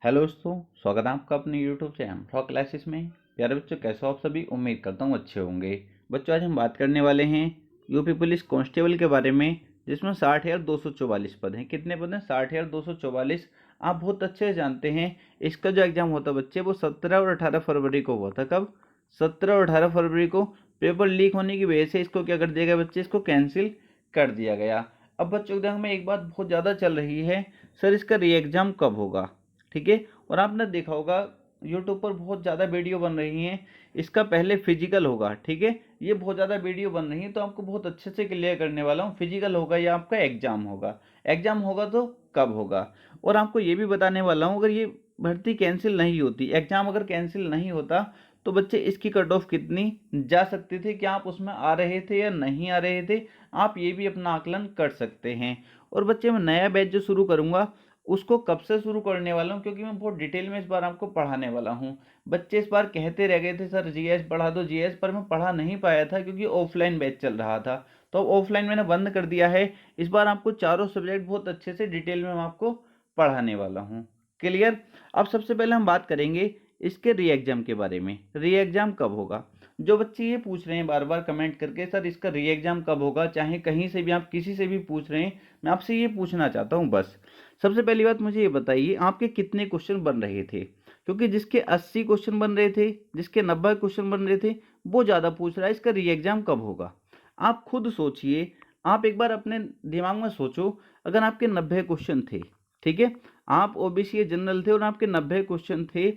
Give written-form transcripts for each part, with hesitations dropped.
Hello दोस्तों, स्वागत है आपका अपने यूट्यूब चैनल फ्रॉक क्लासेस में। प्यारे बच्चों, कैसे हो आप सभी? उम्मीद करता हूँ अच्छे होंगे। बच्चों, आज हम बात करने वाले हैं यूपी पुलिस कांस्टेबल के बारे में, जिसमें 60,244 पद हैं। कितने पद हैं? 60,244। आप बहुत अच्छे से जानते हैं इसका जो एग्जाम होता है बच्चे, वो 17 और 18 फरवरी को हुआ था। कब? 17 और 18 फरवरी को। पेपर लीक होने की वजह से इसको क्या कर दिया गया बच्चे? इसको कैंसिल कर दिया गया। अब बच्चों के दिमाग में एक बात बहुत ज़्यादा चल रही है, सर इसका री एग्ज़ाम कब होगा? ठीक है। और आपने देखा होगा यूट्यूब पर बहुत ज़्यादा वीडियो बन रही हैं, इसका पहले फिजिकल होगा। ठीक है, ये बहुत ज़्यादा वीडियो बन रही है, तो आपको बहुत अच्छे से क्लियर करने वाला हूँ। फिजिकल होगा या आपका एग्जाम होगा? एग्जाम होगा तो कब होगा? और आपको ये भी बताने वाला हूँ, अगर ये भर्ती कैंसिल नहीं होती, एग्जाम अगर कैंसिल नहीं होता, तो बच्चे इसकी कट ऑफ कितनी जा सकती थी, क्या आप उसमें आ रहे थे या नहीं आ रहे थे, आप ये भी अपना आकलन कर सकते हैं। और बच्चे, मैं नया बैच जो शुरू करूँगा उसको कब से शुरू करने वाला हूँ, क्योंकि मैं बहुत डिटेल में इस बार आपको पढ़ाने वाला हूँ। बच्चे इस बार कहते रह गए थे सर जीएस पढ़ा दो जीएस, पर मैं पढ़ा नहीं पाया था क्योंकि ऑफलाइन बैच चल रहा था। तो अब ऑफलाइन मैंने बंद कर दिया है। इस बार आपको चारों सब्जेक्ट बहुत अच्छे से डिटेल में मैं आपको पढ़ाने वाला हूँ। क्लियर? अब सबसे पहले हम बात करेंगे इसके री एग्जाम के बारे में। री एग्जाम कब होगा? जो बच्चे ये पूछ रहे हैं बार बार कमेंट करके, सर इसका री एग्जाम कब होगा, चाहे कहीं से भी आप किसी से भी पूछ रहे हैं, मैं आपसे ये पूछना चाहता हूँ बस। सबसे पहली बात मुझे ये बताइए, आपके कितने क्वेश्चन बन रहे थे? क्योंकि जिसके 80 क्वेश्चन बन रहे थे, जिसके 90 क्वेश्चन बन रहे थे, वो ज़्यादा पूछ रहा है इसका री एग्जाम कब होगा। आप खुद सोचिए, आप एक बार अपने दिमाग में सोचो, अगर आपके 90 क्वेश्चन थे, ठीक है, आप ओबीसी या जनरल थे और आपके 90 क्वेश्चन थे,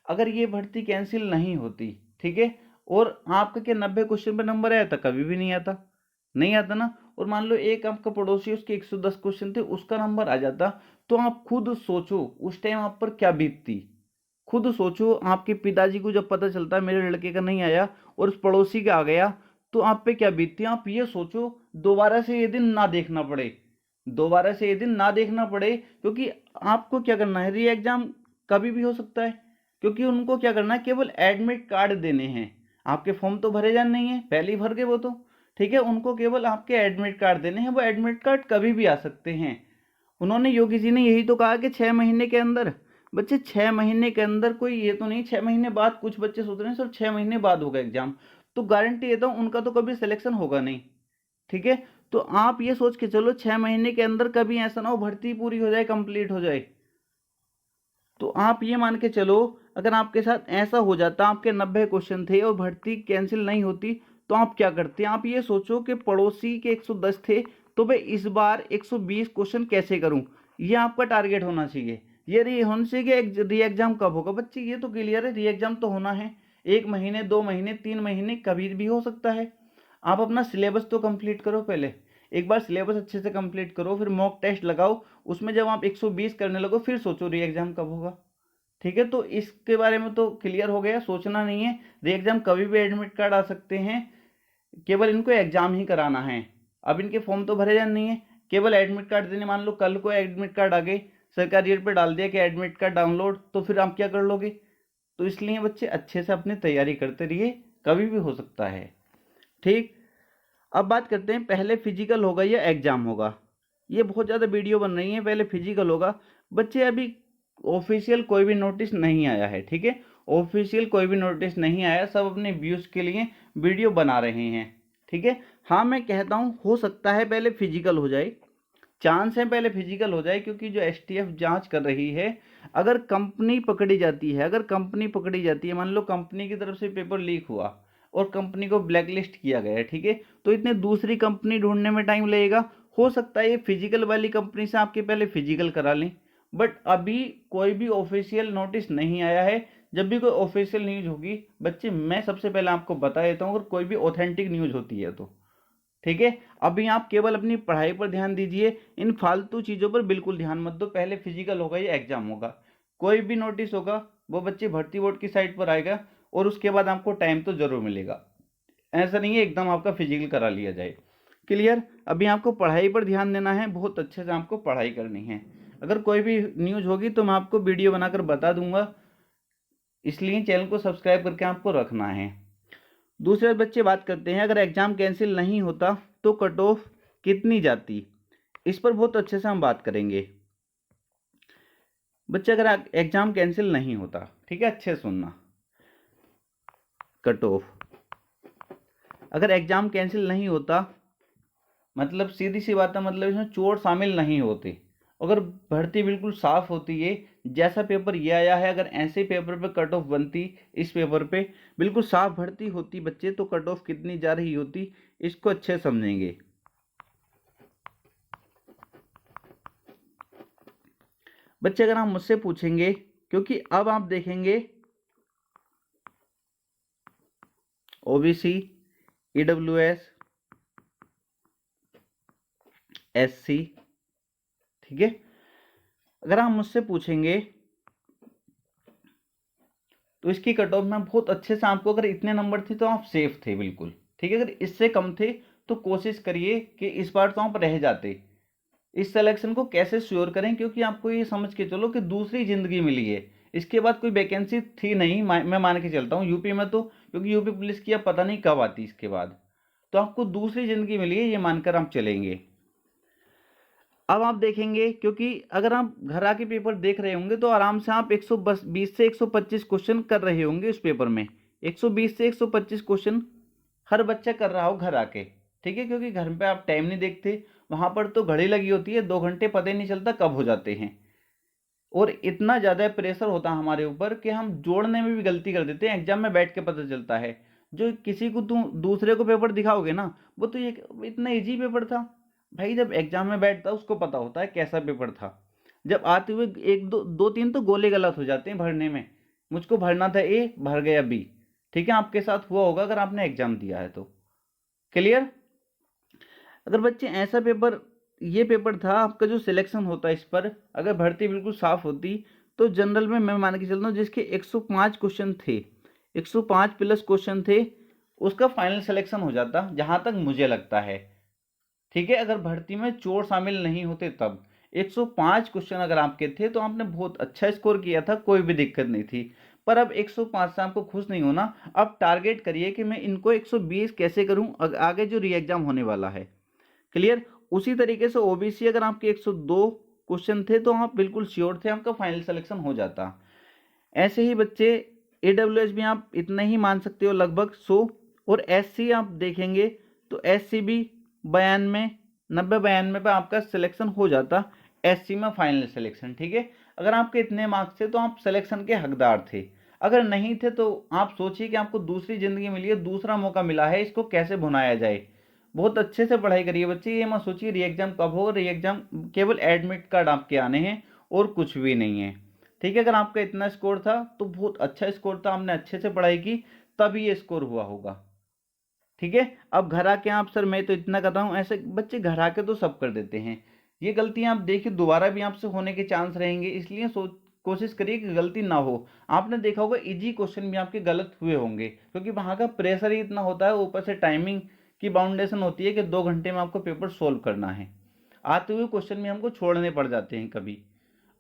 अगर ये भर्ती कैंसिल नहीं होती, ठीक है, और आपका के 90 क्वेश्चन पे नंबर आया था? कभी भी नहीं आता, नहीं आता ना। और मान लो एक आपका पड़ोसी, उसके 110 क्वेश्चन थे, उसका नंबर आ जाता, तो आप खुद सोचो उस टाइम आप पर क्या बीतती। खुद सोचो, आपके पिताजी को जब पता चलता मेरे लड़के का नहीं आया और उस पड़ोसी का आ गया, तो आप पे क्या बीतती। आप ये सोचो, दोबारा से ये दिन ना देखना पड़े, दोबारा से ये दिन ना देखना पड़े, क्योंकि आपको क्या करना है, री एग्जाम कभी भी हो सकता है। क्योंकि उनको क्या करना है, केवल एडमिट कार्ड देने हैं। आपके फॉर्म तो भरे जाने नहीं है, पहले ही भर के वो तो, ठीक है, उनको केवल आपके एडमिट कार्ड देने हैं। वो एडमिट कार्ड कभी भी आ सकते हैं। उन्होंने, योगी जी ने यही तो कहा कि 6 महीने के अंदर। बच्चे 6 महीने के अंदर, कोई ये तो नहीं 6 महीने बाद, कुछ बच्चे सोच रहे हैं सर 6 महीने बाद होगा एग्जाम, तो गारंटी देता हूँ उनका तो कभी सिलेक्शन होगा नहीं। ठीक है, तो आप ये सोच के चलो 6 महीने के अंदर कभी ऐसा ना हो भर्ती पूरी हो जाए, कंप्लीट हो जाए। तो आप ये मान के चलो, अगर आपके साथ ऐसा हो जाता, आपके 90 क्वेश्चन थे और भर्ती कैंसिल नहीं होती, तो आप क्या करते? आप ये सोचो कि पड़ोसी के 110 थे, तो मैं इस बार 120 क्वेश्चन कैसे करूं, ये आपका टारगेट होना चाहिए। ये री होना चाहिए कि री एग्जाम कब होगा। बच्चे ये तो क्लियर है, री एग्जाम तो होना है। 1 महीने, 2 महीने, 3 महीने, कभी भी हो सकता है। आप अपना सिलेबस तो कंप्लीट करो पहले। एक बार सिलेबस अच्छे से कंप्लीट करो, फिर मॉक टेस्ट लगाओ, उसमें जब आप 120 करने लगो, फिर सोचो री एग्जाम कब होगा। ठीक है, तो इसके बारे में तो क्लियर हो गया, सोचना नहीं है। री एग्जाम कभी भी एडमिट कार्ड आ सकते हैं, केवल इनको एग्जाम ही कराना है। अब इनके फॉर्म तो भरे जाने नहीं है, केवल एडमिट कार्ड देने। मान लो कल को एडमिट कार्ड आ गए, सरकारी रेट पे डाल दिया कि एडमिट कार्ड डाउनलोड, तो फिर आप क्या कर लोगे? तो इसलिए बच्चे अच्छे से अपनी तैयारी करते रहिए, कभी भी हो सकता है। ठीक। अब बात करते हैं, पहले फिजिकल होगा या एग्जाम होगा। ये बहुत ज़्यादा वीडियो बन रही है, पहले फिजिकल होगा। बच्चे, अभी ऑफिशियल कोई भी नोटिस नहीं आया है, ठीक है, ऑफिशियल कोई भी नोटिस नहीं आया, सब अपने व्यूज़ के लिए वीडियो बना रहे हैं। ठीक है, हाँ मैं कहता हूँ हो सकता है पहले फिजिकल हो जाए, चांस है पहले फिजिकल हो जाए, क्योंकि जो एसटीएफ जांच कर रही है, अगर कंपनी पकड़ी जाती है, अगर कंपनी पकड़ी जाती है, मान लो कंपनी की तरफ से पेपर लीक हुआ और कंपनी को ब्लैकलिस्ट किया गया है, ठीक है, तो इतने दूसरी कंपनी ढूंढने में टाइम लगेगा। हो सकता है ये फिजिकल वाली कंपनी से आपके पहले फिजिकल करा लें, बट अभी कोई भी ऑफिशियल नोटिस नहीं आया है। जब भी कोई ऑफिशियल न्यूज़ होगी बच्चे, मैं सबसे पहले आपको बता देता हूँ, अगर कोई भी ऑथेंटिक न्यूज़ होती है तो। ठीक है, अभी आप केवल अपनी पढ़ाई पर ध्यान दीजिए, इन फालतू चीज़ों पर बिल्कुल ध्यान मत दो। पहले फिजिकल होगा या एग्जाम होगा, कोई भी नोटिस होगा वो बच्चे भर्ती बोर्ड की साइट पर आएगा, और उसके बाद आपको टाइम तो जरूर मिलेगा। ऐसा नहीं है एकदम आपका फिजिकल करा लिया जाए। क्लियर? अभी आपको पढ़ाई पर ध्यान देना है, बहुत अच्छे से आपको पढ़ाई करनी है। अगर कोई भी न्यूज़ होगी तो मैं आपको वीडियो बनाकर बता दूंगा, इसलिए चैनल को सब्सक्राइब करके आपको रखना है। दूसरे बच्चे बात करते हैं, अगर एग्जाम कैंसिल नहीं होता तो कट ऑफ कितनी जाती। इस पर बहुत अच्छे से हम बात करेंगे। बच्चे अगर एग्जाम कैंसिल नहीं होता, ठीक है, अच्छे से सुनना, कट ऑफ अगर एग्जाम कैंसिल नहीं होता मतलब सीधी सी बात है, मतलब इसमें चोट शामिल नहीं होते, अगर भर्ती बिल्कुल साफ होती है, जैसा पेपर ये आया है, अगर ऐसे पेपर पे कट ऑफ बनती, इस पेपर पे बिल्कुल साफ भर्ती होती बच्चे, तो कट ऑफ कितनी जा रही होती, इसको अच्छे समझेंगे। बच्चे अगर आप मुझसे पूछेंगे, क्योंकि अब आप देखेंगे ओबीसी, ईडब्ल्यूएस, एससी, ठीक है, अगर आप मुझसे पूछेंगे तो इसकी कट ऑफ में बहुत अच्छे से आपको, अगर इतने नंबर थे तो आप सेफ थे बिल्कुल, ठीक है, अगर इससे कम थे तो कोशिश करिए कि इस बार तो आप रह जाते। इस सिलेक्शन को कैसे श्योर करें, क्योंकि आपको ये समझ के चलो कि दूसरी जिंदगी मिली है, इसके बाद कोई वैकेंसी थी नहीं, मैं मान के चलता हूँ यूपी में, तो क्योंकि यूपी पुलिस की अब पता नहीं कब आती इसके बाद, तो आपको दूसरी जिंदगी मिली है, ये मानकर आप चलेंगे। अब आप देखेंगे, क्योंकि अगर आप घर आके पेपर देख रहे होंगे तो आराम से आप 120 से 125 क्वेश्चन कर रहे होंगे उस पेपर में, 120 से 125 क्वेश्चन हर बच्चा कर रहा हो घर आके, ठीक है, क्योंकि घर पे आप टाइम नहीं देखते, वहां पर तो घड़ी लगी होती है, 2 घंटे पता ही नहीं चलता कब हो जाते हैं, और इतना ज़्यादा प्रेशर होता है हमारे ऊपर कि हम जोड़ने में भी गलती कर देते हैं, एग्जाम में बैठ के पता चलता है। जो किसी को तुम दूसरे को पेपर दिखाओगे ना, वो तो ये इतना इजी पेपर था, भाई जब एग्जाम में बैठता उसको पता होता है कैसा पेपर था, जब आते हुए एक दो दो तीन तो गोले गलत हो जाते हैं भरने में, मुझको भरना था ए, भर गया बी, ठीक है, आपके साथ हुआ होगा अगर आपने एग्जाम दिया है तो। क्लियर? अगर बच्चे ऐसा पेपर, ये पेपर था आपका, जो सिलेक्शन होता है इस पर, अगर भर्ती बिल्कुल साफ होती तो जनरल में मैं मान के चलता हूँ जिसके 105 क्वेश्चन थे, 105 प्लस क्वेश्चन थे, उसका फाइनल सिलेक्शन हो जाता, जहां तक मुझे लगता है, ठीक है, अगर भर्ती में चोर शामिल नहीं होते तब 105 क्वेश्चन अगर आपके थे तो आपने बहुत अच्छा स्कोर किया था, कोई भी दिक्कत नहीं थी। पर अब 105 से आपको खुश नहीं होना, अब टारगेट करिए कि मैं इनको 120 कैसे करूं आगे जो री एग्जाम होने वाला है। क्लियर? उसी तरीके से ओबीसी अगर आपके 102 क्वेश्चन थे तो आप बिल्कुल श्योर थे आपका फाइनल सिलेक्शन हो जाता। ऐसे ही बच्चे एडब्ल्यूएस भी आप इतना ही मान सकते हो लगभग 100, और एससी आप देखेंगे तो एससी भी 92, 90-92 पे आपका सिलेक्शन हो जाता, एससी में फाइनल सिलेक्शन, ठीक है, अगर आपके इतने मार्क्स थे तो आप सिलेक्शन के हकदार थे, अगर नहीं थे तो आप सोचिए कि आपको दूसरी जिंदगी मिली है, दूसरा मौका मिला है, इसको कैसे भुनाया जाए। बहुत अच्छे से पढ़ाई करिए बच्चे, ये मत सोचिए री एग्जाम कब हो, री एग्जाम केवल एडमिट कार्ड आपके आने हैं और कुछ भी नहीं है, ठीक है, अगर आपका इतना स्कोर था तो बहुत अच्छा स्कोर था, आपने अच्छे से पढ़ाई की तभी ये स्कोर हुआ होगा, ठीक है। अब घर आके आप, सर मैं तो इतना कर रहा हूँ, ऐसे बच्चे घर आके तो सब कर देते हैं, ये गलतियां आप देखिए दोबारा भी आपसे होने के चांस रहेंगे, इसलिए कोशिश करिए कि गलती ना हो। आपने देखा होगा इजी क्वेश्चन भी आपके गलत हुए होंगे, क्योंकि वहां का प्रेशर ही इतना होता है, ऊपर से टाइमिंग की बाउंडेशन होती है कि 2 घंटे में आपको पेपर सोल्व करना है, आते हुए क्वेश्चन भी हमको छोड़ने पड़ जाते हैं कभी,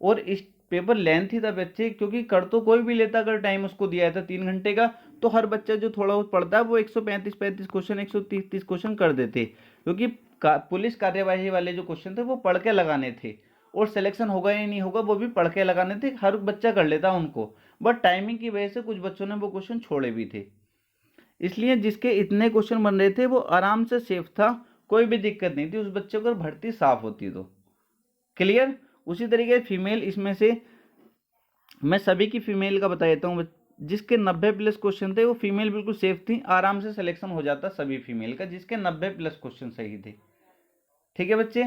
और इस पेपर लेंथ ही था बच्चे, क्योंकि कर तो कोई भी लेता, अगर टाइम उसको दिया था 3 घंटे का, तो हर बच्चा जो थोड़ा बहुत पढ़ता है वो 135 क्वेश्चन, 130 क्वेश्चन कर देते, क्योंकि पुलिस कार्यवाही वाले जो क्वेश्चन थे वो पढ़ के लगाने थे, और सिलेक्शन होगा या नहीं होगा वो भी पढ़ के लगाने थे, हर बच्चा कर लेता उनको, बट टाइमिंग की वजह से कुछ बच्चों ने वो क्वेश्चन छोड़े भी थे, इसलिए जिसके इतने क्वेश्चन बन रहे थे वो आराम से सेफ था, कोई भी दिक्कत नहीं थी उस बच्चे को, अगर भर्ती साफ होती तो। क्लियर? उसी तरीके फीमेल, इसमें से मैं सभी की फीमेल का बता देता हूँ, जिसके 90 प्लस क्वेश्चन थे वो फीमेल बिल्कुल सेफ थी, आराम से सिलेक्शन हो जाता सभी फीमेल का जिसके 90 प्लस क्वेश्चन सही थे, ठीक है बच्चे।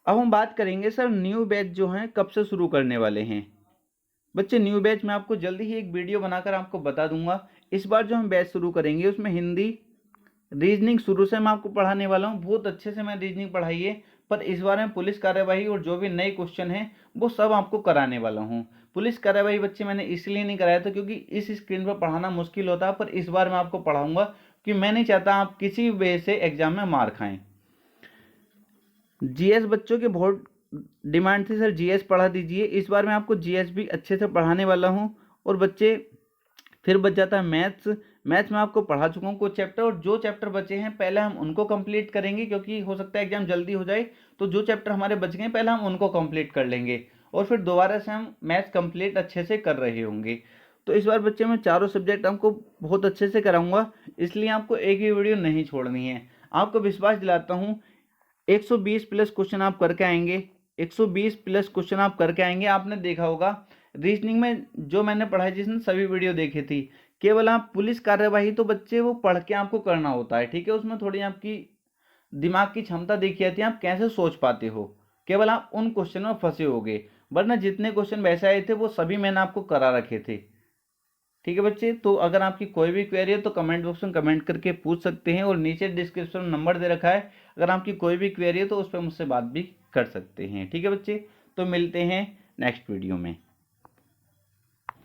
अब हम बात करेंगे सर न्यू बैच जो है कब से शुरू करने वाले हैं। बच्चे न्यू बैच में आपको जल्दी ही एक वीडियो बनाकर आपको बता दूंगा, इस बार जो हम बैच शुरू करेंगे उसमें हिंदी रीजनिंग शुरू से मैं आपको पढ़ाने वाला हूँ, बहुत अच्छे से मैं रीजनिंग पढ़ाई है, पर इस बार में पुलिस कार्यवाही और जो भी नए क्वेश्चन हैं वो सब आपको कराने वाला हूँ। पुलिस कार्यवाही बच्चे मैंने इसलिए नहीं कराया था क्योंकि इस स्क्रीन पर पढ़ाना मुश्किल होता है, पर इस बार मैं आपको पढ़ाऊंगा कि मैं नहीं चाहता आप किसी भी वजह से एग्जाम में मार खाएं। जीएस बच्चों के बहुत डिमांड थी, सर जीएस पढ़ा दीजिए, इस बार मैं आपको जीएस भी अच्छे से पढ़ाने वाला हूँ। और बच्चे फिर बच जाता है मैथ्स, मैथ्स में आपको पढ़ा चुका हूँ कुछ चैप्टर, और जो चैप्टर बचे हैं पहले हम उनको कंप्लीट करेंगे, क्योंकि हो सकता है एग्जाम जल्दी हो जाए, तो जो चैप्टर हमारे बच गए पहले हम उनको कंप्लीट कर लेंगे, और फिर दोबारा से हम मैथ्स कंप्लीट अच्छे से कर रहे होंगे। तो इस बार बच्चे मैं चारों सब्जेक्ट आपको बहुत अच्छे से कराऊंगा, इसलिए आपको एक भी वीडियो नहीं छोड़नी है। आपको विश्वास दिलाता हूँ 120 प्लस क्वेश्चन आप करके आएंगे, 120 प्लस क्वेश्चन आप करके आएंगे। आपने देखा होगा रीजनिंग में जो मैंने पढ़ाई, जिसने सभी वीडियो देखी थी, केवल आप पुलिस कार्यवाही तो बच्चे वो पढ़ के आपको करना होता है, ठीक है। उसमें थोड़ी आपकी दिमाग की क्षमता देखी जाती है, आप कैसे सोच पाते हो, केवल आप उन क्वेश्चन में फंसे होगे, वरना जितने क्वेश्चन वैसे आए थे वो सभी मैंने आपको करा रखे थे, ठीक है बच्चे। तो अगर आपकी कोई भी क्वेरी है तो कमेंट बॉक्स में कमेंट करके पूछ सकते हैं, और नीचे डिस्क्रिप्शन में नंबर दे रखा है, अगर आपकी कोई भी क्वेरी है तो उस पर मुझसे बात भी कर सकते हैं, ठीक है बच्चे। तो मिलते हैं नेक्स्ट वीडियो में।